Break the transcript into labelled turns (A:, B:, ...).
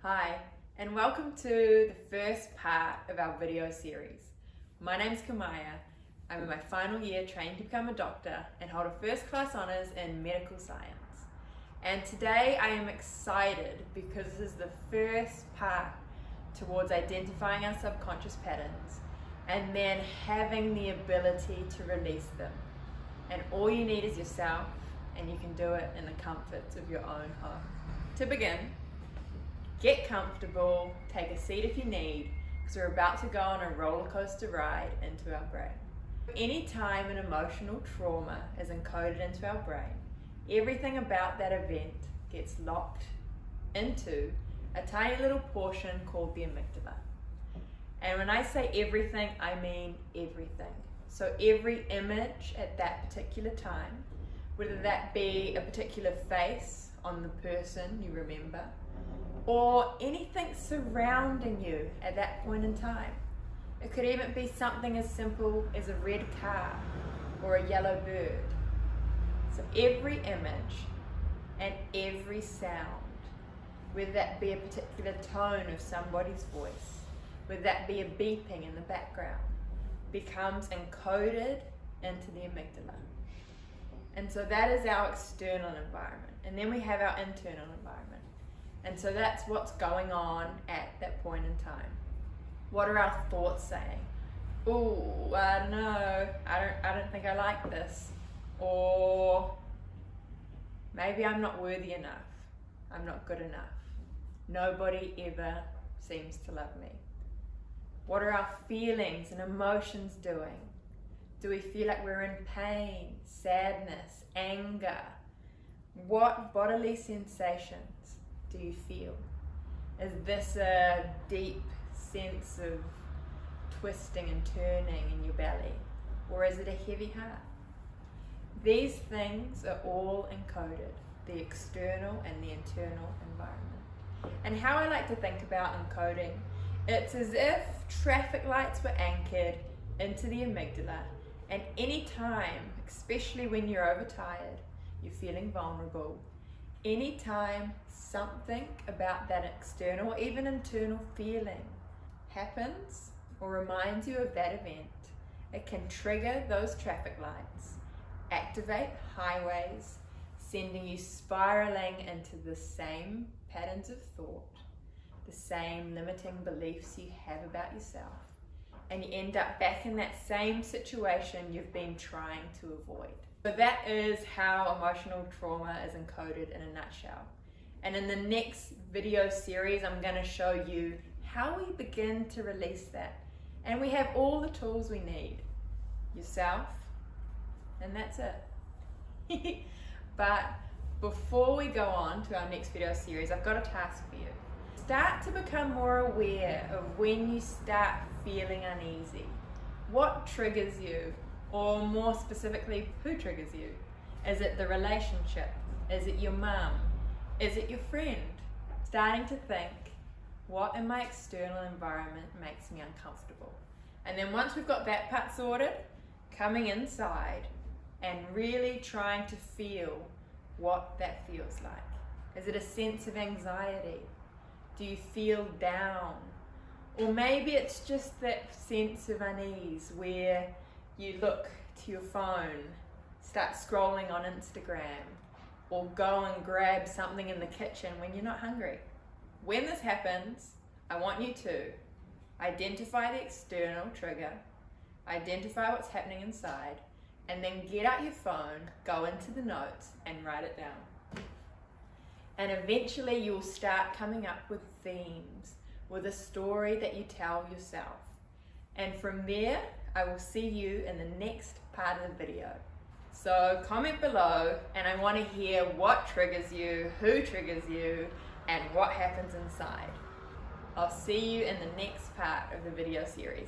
A: Hi, and welcome to the first part of our video series. My name's Kamaya. I'm in my final year training to become a doctor and hold a first class honours in medical science. And today I am excited because this is the first part towards identifying our subconscious patterns and then having the ability to release them. And all you need is yourself, and you can do it in the comforts of your own home. To begin, get comfortable, take a seat if you need, because we're about to go on a roller coaster ride into our brain. Anytime an emotional trauma is encoded into our brain, everything about that event gets locked into a tiny little portion called the amygdala. And when I say everything, I mean everything. So every image at that particular time, whether that be a particular face on the person you remember, or anything surrounding you at that point in time. It could even be something as simple as a red car or a yellow bird. So every image and every sound, whether that be a particular tone of somebody's voice, whether that be a beeping in the background, becomes encoded into the amygdala. And so that is our external environment. And then we have our internal environment. And so that's what's going on at that point in time. What are our thoughts saying? Ooh, I don't know, I don't think I like this. Or maybe I'm not worthy enough. I'm not good enough. Nobody ever seems to love me. What are our feelings and emotions doing? Do we feel like we're in pain, sadness, anger? What bodily sensations do you feel? Is this a deep sense of twisting and turning in your belly? Or is it a heavy heart? These things are all encoded, the external and the internal environment. And how I like to think about encoding, it's as if traffic lights were anchored into the amygdala, and any time, especially when you're overtired, you're feeling vulnerable, anytime something about that external or even internal feeling happens or reminds you of that event, it can trigger those traffic lights, activate highways, sending you spiraling into the same patterns of thought, the same limiting beliefs you have about yourself, and you end up back in that same situation you've been trying to avoid. So that is how emotional trauma is encoded in a nutshell. And in the next video series, I'm going to show you how we begin to release that. And we have all the tools we need. Yourself, and that's it. But before we go on to our next video series, I've got a task for you. Start to become more aware of when you start feeling uneasy. What triggers you? Or more specifically, who triggers you? Is it the relationship? Is it your mum? Is it your friend? Starting to think, what in my external environment makes me uncomfortable? And then once we've got that part sorted, coming inside and really trying to feel what that feels like. Is it a sense of anxiety? Do you feel down? Or maybe it's just that sense of unease where you look to your phone, start scrolling on Instagram, or go and grab something in the kitchen when you're not hungry. When this happens, I want you to identify the external trigger, identify what's happening inside, and then get out your phone, go into the notes, and write it down. And eventually you'll start coming up with themes, with a story that you tell yourself. And from there, I will see you in the next part of the video. So comment below, and I want to hear what triggers you, who triggers you, and what happens inside. I'll see you in the next part of the video series.